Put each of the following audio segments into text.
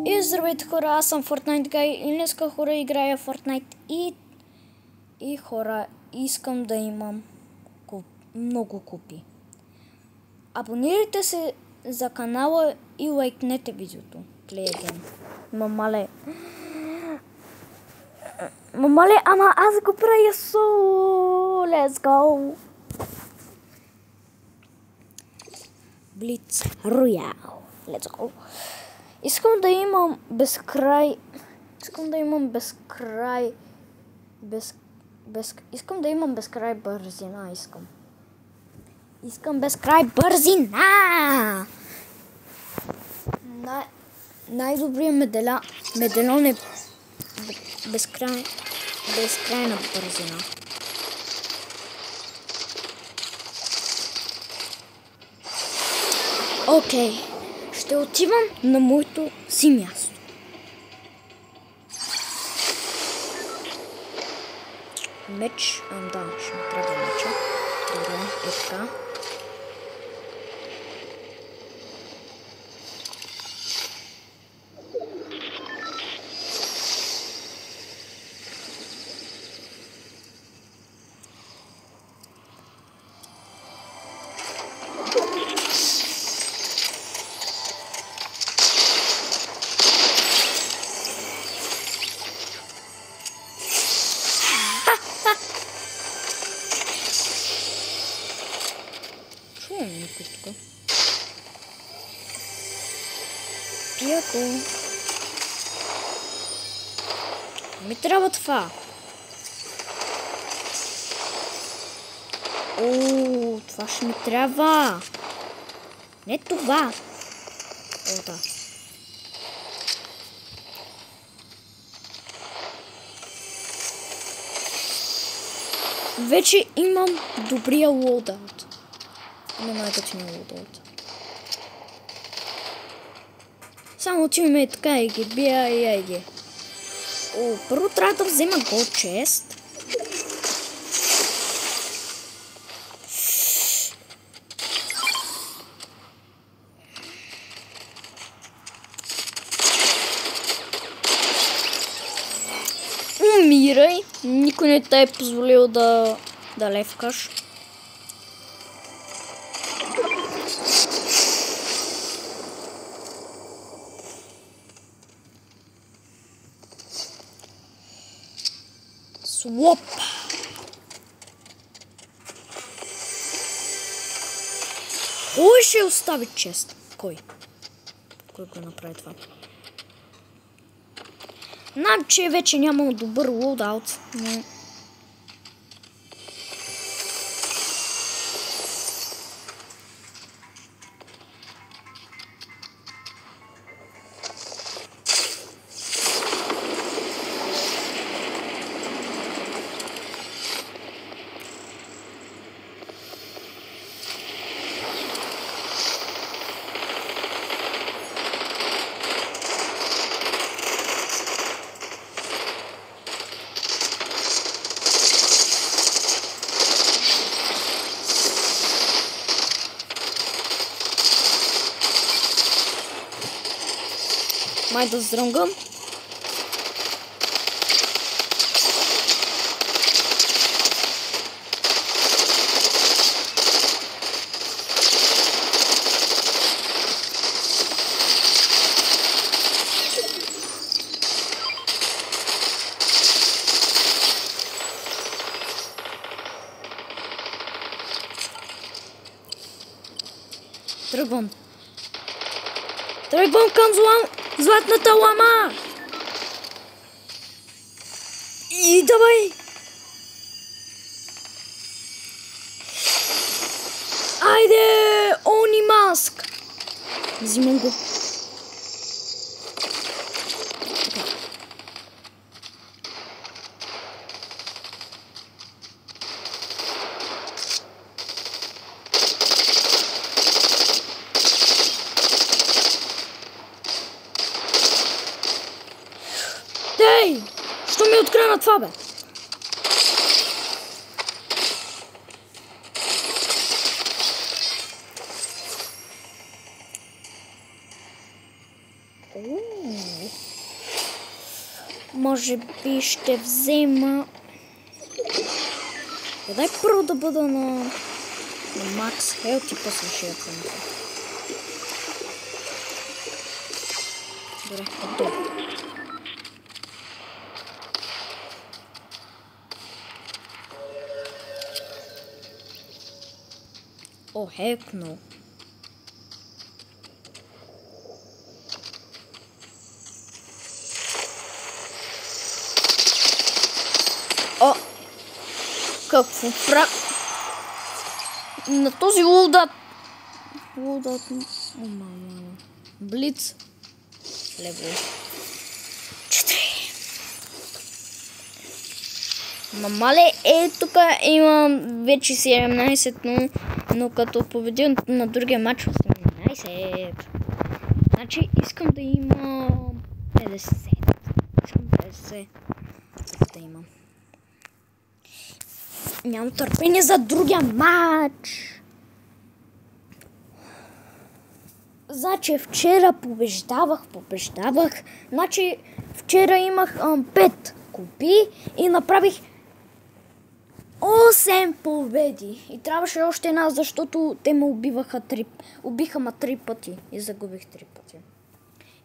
И здравейте хора, аз съм Fortnite Guy и днеска хора играя Fortnite и хора искам да имам много купи. Абонирайте се за канала и лайкнете видеото. Гледам. Мамале, ама аз го правя Let's go. Blitz Royale. Let's go. Искам да имам безкрай бързина, Искам безкрай бързина! Най-добрият медальон е безкрайна бързина. Окей, ще отивам на моето си място. Меч, да, ще ми трябва меча. Добре, е така. Пияко. Ми трябва това. О, това ще ми трябва. Не това. О, да. Вече имам добрия лоудаут. Не най-качения лоудаут. Само отиваме и така и ги бия и айде. О, първо трябва да взема Gold Chest. Умирай! Никой не те е позволил да левкаш. Своп! Кой ще остави чест? Кой? Кой го направи това? Знам, че вече нямам добър лоудаут, но... Май да здрънгам. Тръгвам към златната лама! И давай! Айде! Они маск! Взимам го. Ей! Що ми открена това, бе? Може би ще взема... Дай първо да бъда на Макс Хелт и после ще я помня. Добре, готово. О, хекно. О! Какво прави? На този лудат. О, мама. Блиц. Лево. 4. Мамале, тук имам вече 17, но като победил на другия матч 18. Значи искам да има 50. Искам 50 да имам. Нямам търпение за другия матч. Значи вчера побеждавах. Значи вчера имах 5 купи и направих 8 победи. И трябваше още една, защото те ме убиха ма 3 пъти и загубих 3 пъти.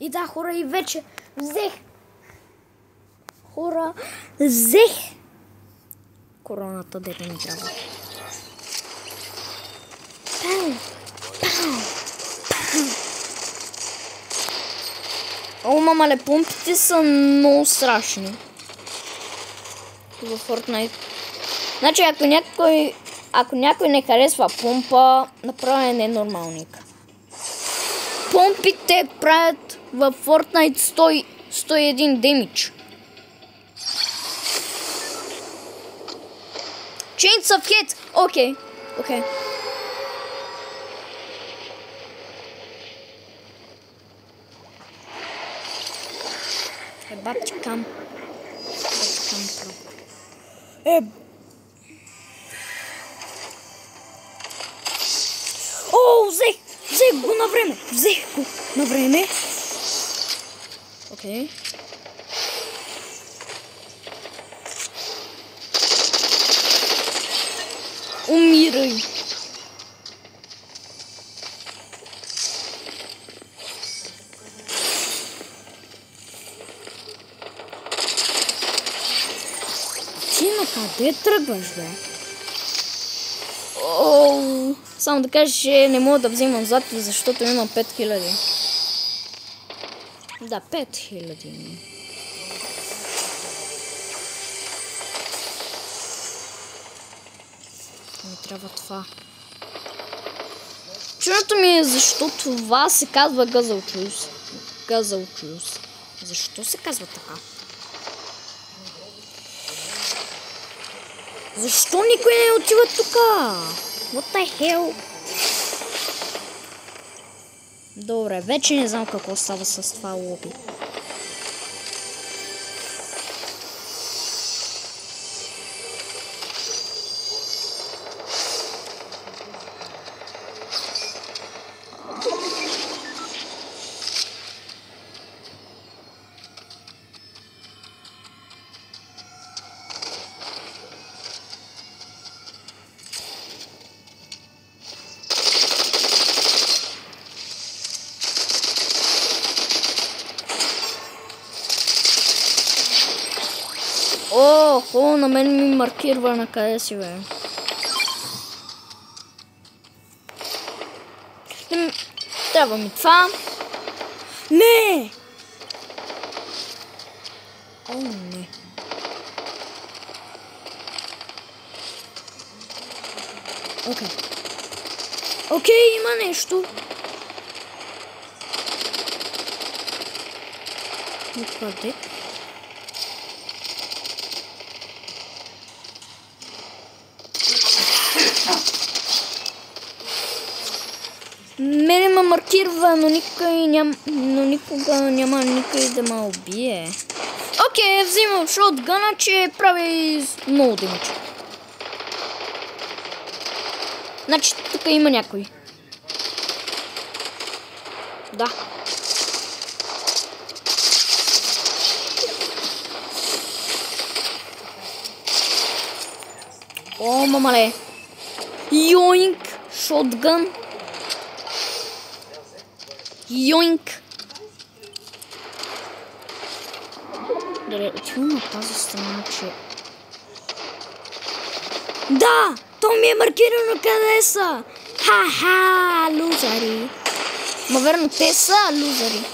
И да, хора, и вече взех короната, дето ми трябва. О, мамале, помпите са много страшни в Fortnite. Значи, ако някой не харесва помпа, направо е ненормалник. Помпите правят в Fortnite 101 демидж. Chains of hits! Окей. Батькам. О, взех го на време. Окей. Умирай. Ти на къде тръгваш, бе? Оу, само да кажа, че не мога да взимам злато, защото имам 5000. Да, 5000 имам. Не трябва това. Чудното ми е защо това се казва газълчус. Защо се казва така? Защо никой не отива тука? What the hell? Добре, вече не знам какво става с това лоби. О, на мен ми маркирва на къде си, бе. Трябва ми това. Не! О, не. Окей, има нещо. Откъде? Мене ме маркирва, но никога няма никой да ме убие. Окей, взимам шотгана, че прави много демидж. Значи тук има някой. Да. О, мамале. Йоинк. Шотгън. Йоинк. Добре, отивам на тази страна, че... Да! То ми е маркирано къде са! Ха-ха! Лузари! Ма верно, те са лузари.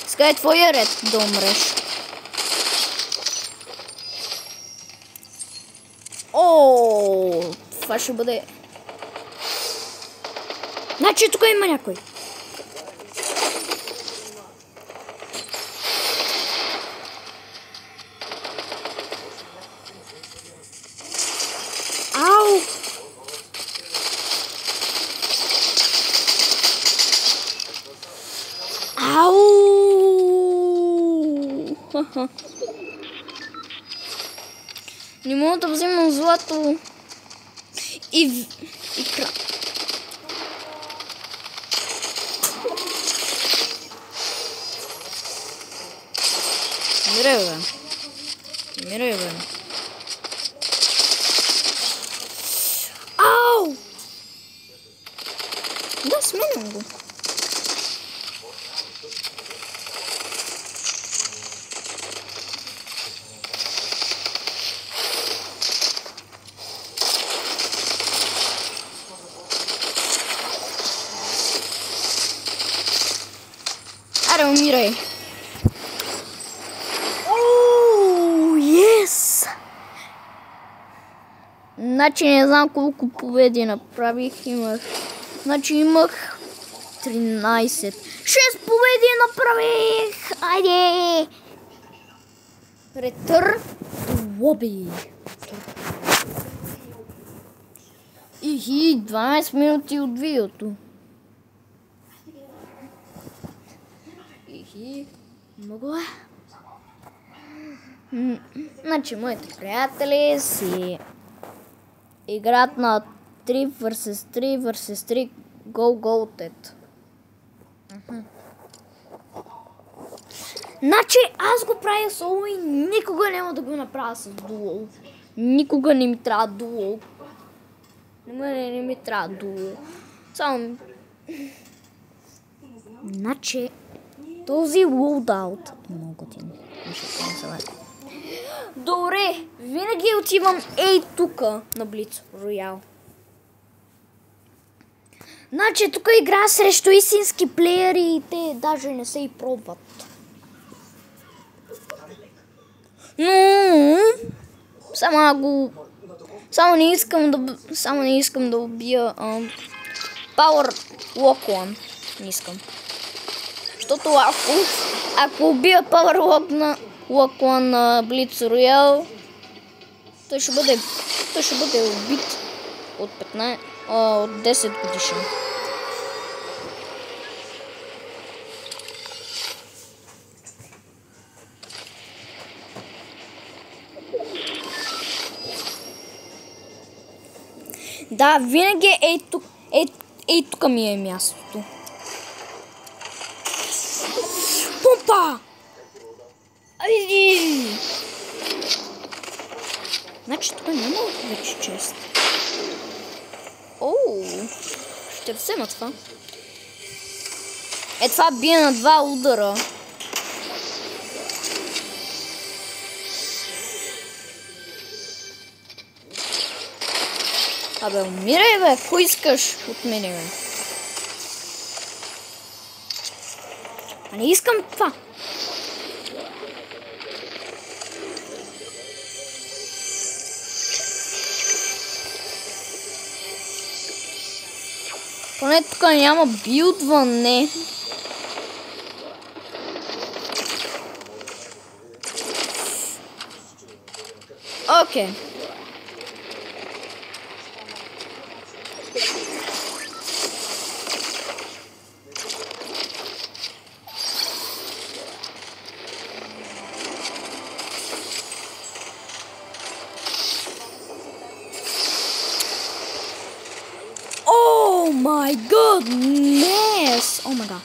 Сега е твоя ред да умреш. О, това ще бъде... Значи тук има някой. Ау! Ау! Не мога да вземам злато. И Мирай, бе. Мирай, бе. Ау! Да, сменям го. Аре, умирай. Ооо, ес! Значи не знам колко победи направих. Значи имах 13. 6 победи направих! Айде! Return to lobby. И 12 минути от видеото. Много е. Значи моите приятели си играят на 3 vs 3 vs 3 Go Ted. Значи аз го правя соло и никога няма да го направя с дуо. Никога не ми трябва дуо. Не ми трябва дуо. Само... Значи този лоудаут е много готин. Добре, винаги отивам ей тука на Blitz Royale. Значи тук игра срещу истински плеери и те даже не се и пробват. Но само не искам да убия Power Lock One. Не искам. Защото ако убия Power Lock One на Blitz Royale, той ще бъде убит от 10 годишен. Да, винаги ей тук ми е мястото. Пумпа! Айди! Значи тук няма вече чест. Оу! Ще взема това. Това бие на 2 удара. Абе, умирай, бе! Кой искаш от мене, бе? А не искам това. Поне тук няма билдване. Окей. My goodness! Oh my god.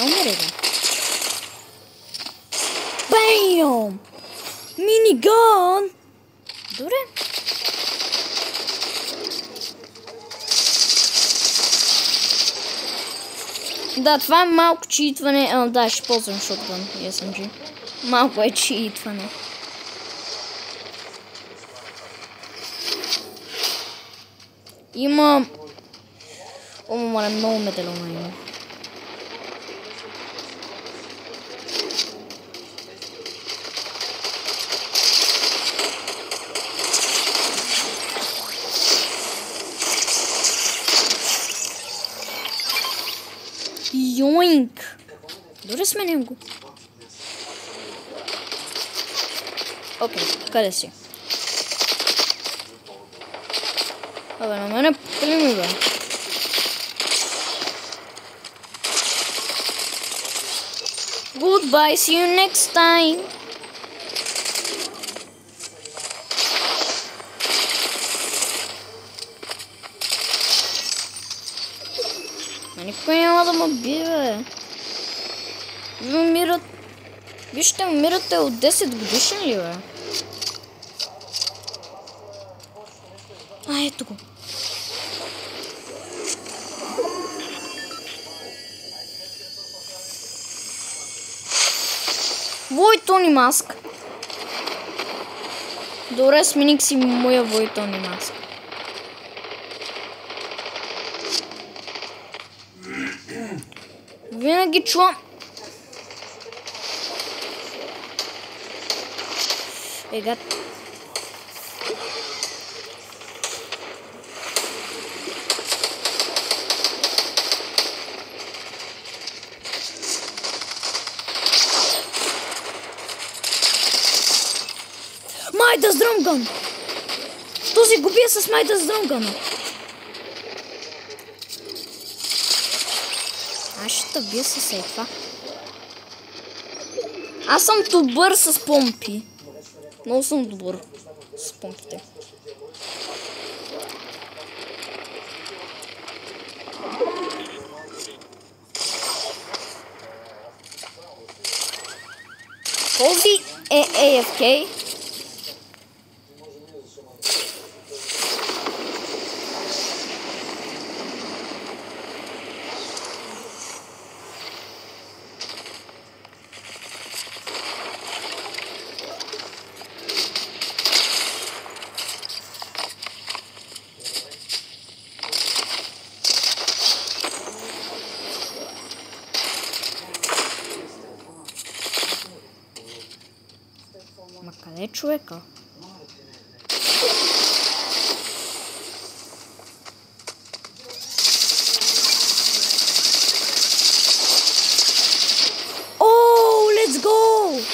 умери, бе. Бейм! Миниган! Добре. Да, това е малко читване. Да, ще ползвам шотган и SMG. Малко е читване. Има... О, мамале, много медалона има. Йоинк! Добре, сменям го. Окей, къде си? Абе, на мене пали ми, бе. Goodbye, see you next time. Никой няма да ме бие, бе. Вижте, умирате от 10 годишен ли, бе? Ето го. Вой-Тони Маск. Добре, смених си моя Вой-Тони Маск. Винаги чувам. Ега. Майдас Дръмган! Този го бие с Майдас Дръмгана. Аз ще те бия с това. Аз съм добър с помпи. Много съм добър с помпите. Този е AFK. Ма къде е човека? Ооо, let's go!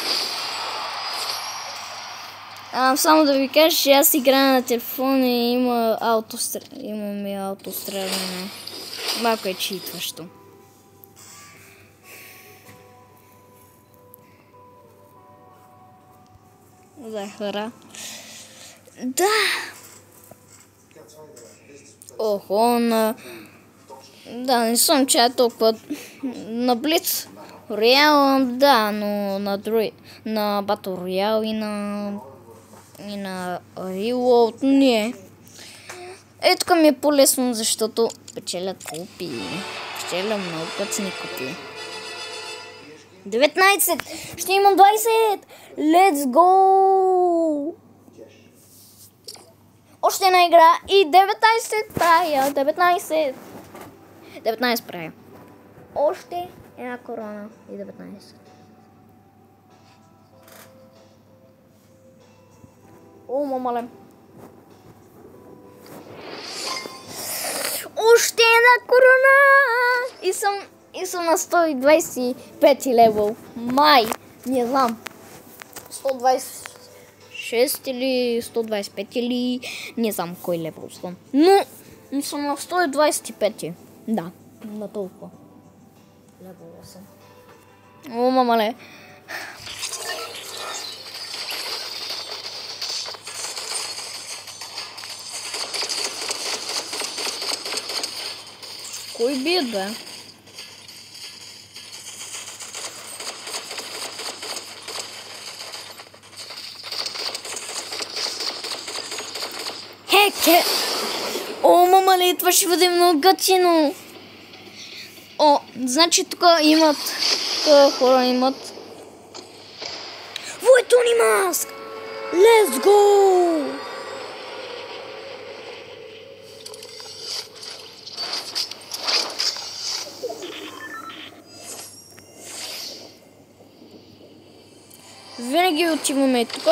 Само да ви кажа, че аз играя на телефон и имаме аутостреляне. Малко е читващо. Захара. Да. Охо, да, не съм чая толкова на Блиц Роял, да, но на Батл Роял и на Reload не. Тук ми е по-лесно, защото печеля купи. Печеля много къцни купи. 19! Ще имам 20! Let's go! Още една игра и 19 правя. 19 правя. Още една корона и 19. О, мамале. Още една корона! И съм на 125 левел. Май! Не знам. 126 или 125 или не знам кой левел съм. Но съм на 125. Да, на толкова. Левел съм. О, мамале. Кой бие, бе? О, мамале, това ще бъде много гатино. О, значи тук имат... Тук хора имат... Войтуни маск! Let's go! Винаги отиваме тук.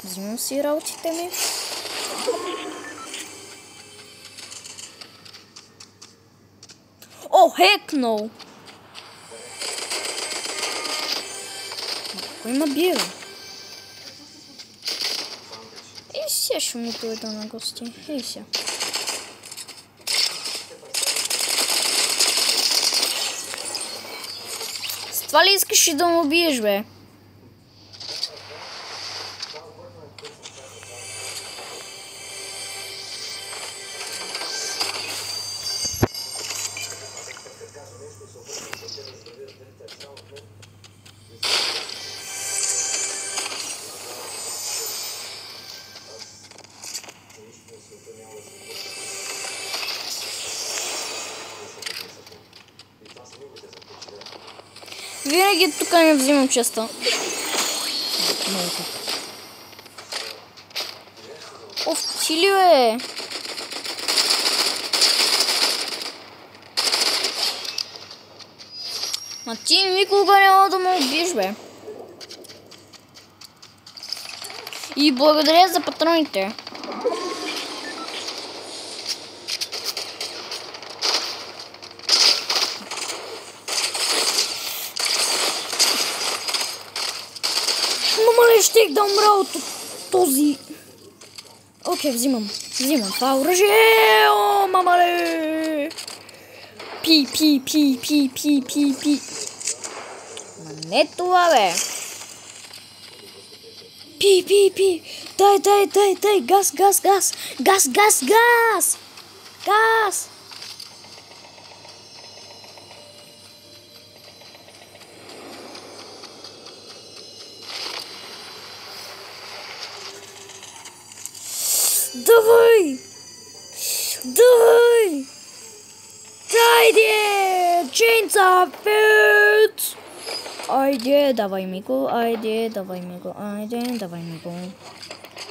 Взимам си работите ми. О, heck no! Кой ма бие? И сега ще му дойда на гости. Ей сега. С това ли искаш да му биеш, бе? Винаги тук не взимам честа. Оф, ти ли бе? Ма ти никога няма да ме убиеш, бе. И благодаря за патроните. Мамале, щех да умра от този... Окей, взимам това оръжие. О, мамале! Пи. Ма не това, бе. Пи. Дай. Газ. Давай! Айде! Chainsaw Food! Айде, давай ми го.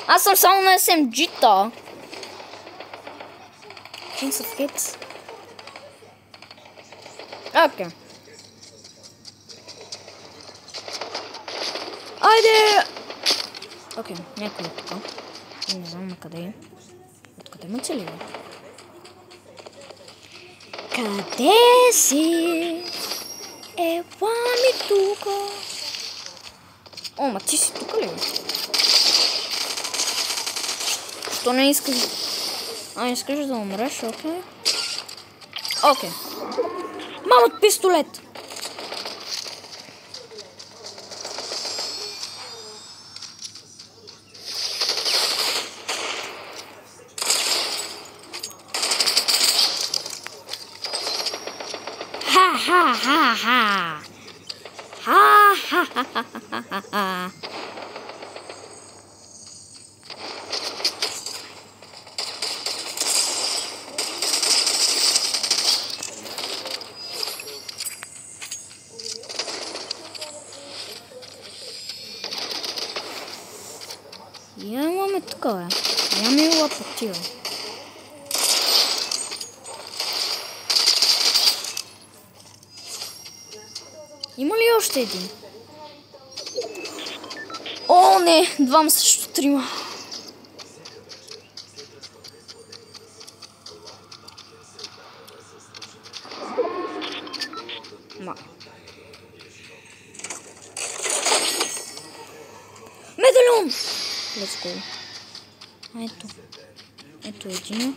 Аз съм само на SMG-та. Chainsaw Food. Окей. Айде! Окей, някой е тук. Не знам на къде е. Откъде ме цели? Къде си? Ела ми тука. О, ма ти си тука ли? Що не искаш? А, искаш да умреш, окей. Окей. Мамът пистолет! Ха. Я имаме такова. Я ми е лапотива. Има ли още един? О, не! Двама срещу трима. Медальон! Let's go. Ето един.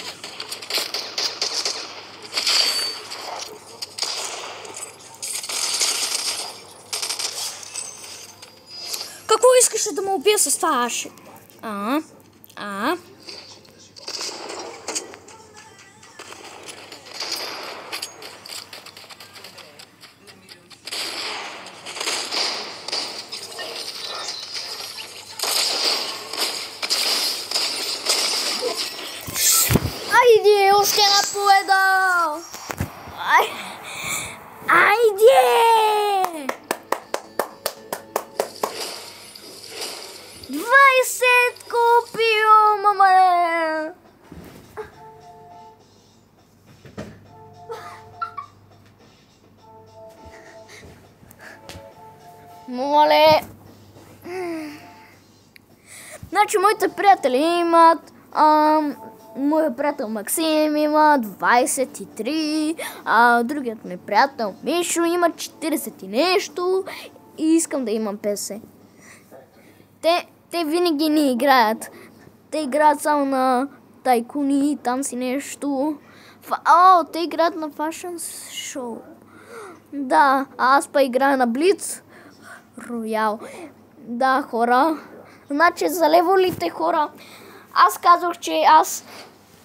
Какво искаше да ме убия с това аше? още една победа! Айде! Двайсет купил, мамале! Мамале! Значи моите приятели имат... Моят приятел Максим има 23, а другият ми приятел Мишо има 40 и нещо и искам да имам 50. Те винаги не играят. Те играят само на тайкуни, там си нещо. Те играят на Fashion Show. Да, аз па играя на Blitz Royale. Да, хора. Значи за леволите, хора. Аз казах, че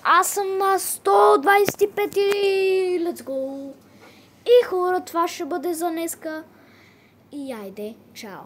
аз съм на 125 и let's go. И хора, това ще бъде за днеска. И айде, чао.